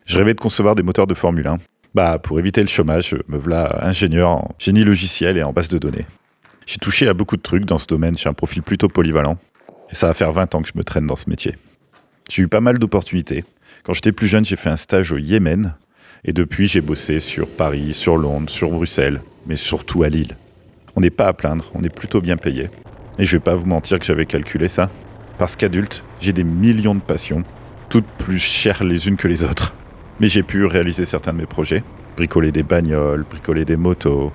Je rêvais de concevoir des moteurs de Formule 1. Pour éviter le chômage, me voilà ingénieur en génie logiciel et en base de données. J'ai touché à beaucoup de trucs dans ce domaine, j'ai un profil plutôt polyvalent. Et ça va faire 20 ans que je me traîne dans ce métier. J'ai eu pas mal d'opportunités. Quand j'étais plus jeune, j'ai fait un stage au Yémen. Et depuis, j'ai bossé sur Paris, sur Londres, sur Bruxelles, mais surtout à Lille. On n'est pas à plaindre, on est plutôt bien payé. Et je vais pas vous mentir que j'avais calculé ça. Parce qu'adulte, j'ai des millions de passions, toutes plus chères les unes que les autres. Mais j'ai pu réaliser certains de mes projets. Bricoler des bagnoles, bricoler des motos,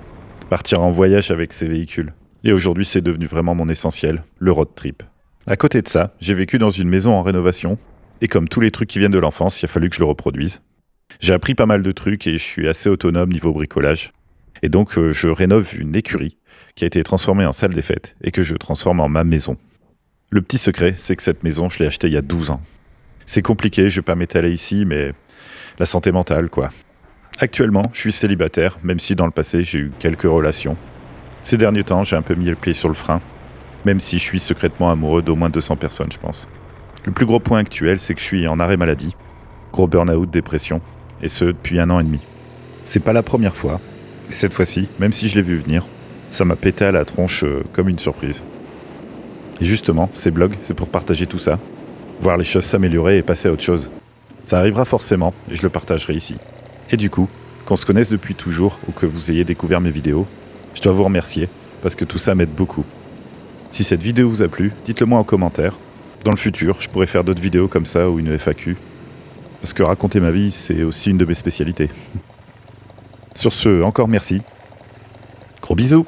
partir en voyage avec ces véhicules. Et aujourd'hui, c'est devenu vraiment mon essentiel, le road trip. À côté de ça, j'ai vécu dans une maison en rénovation. Et comme tous les trucs qui viennent de l'enfance, il a fallu que je le reproduise. J'ai appris pas mal de trucs et je suis assez autonome niveau bricolage. Et donc, je rénove une écurie qui a été transformée en salle des fêtes et que je transforme en ma maison. Le petit secret, c'est que cette maison, je l'ai achetée il y a 12 ans. C'est compliqué, je vais pas m'étaler ici, mais la santé mentale, quoi. Actuellement, je suis célibataire, même si dans le passé, j'ai eu quelques relations. Ces derniers temps, j'ai un peu mis le pied sur le frein, même si je suis secrètement amoureux d'au moins 200 personnes, je pense. Le plus gros point actuel, c'est que je suis en arrêt maladie, gros burn-out, dépression, et ce, depuis 1 an et demi. C'est pas la première fois, et cette fois-ci, même si je l'ai vu venir, ça m'a pété à la tronche comme une surprise. Et justement, ces blogs, c'est pour partager tout ça, voir les choses s'améliorer et passer à autre chose. Ça arrivera forcément, et je le partagerai ici. Et du coup, qu'on se connaisse depuis toujours ou que vous ayez découvert mes vidéos, je dois vous remercier, parce que tout ça m'aide beaucoup. Si cette vidéo vous a plu, dites-le moi en commentaire. Dans le futur, je pourrais faire d'autres vidéos comme ça ou une FAQ. Parce que raconter ma vie, c'est aussi une de mes spécialités. Sur ce, encore merci. Gros bisous!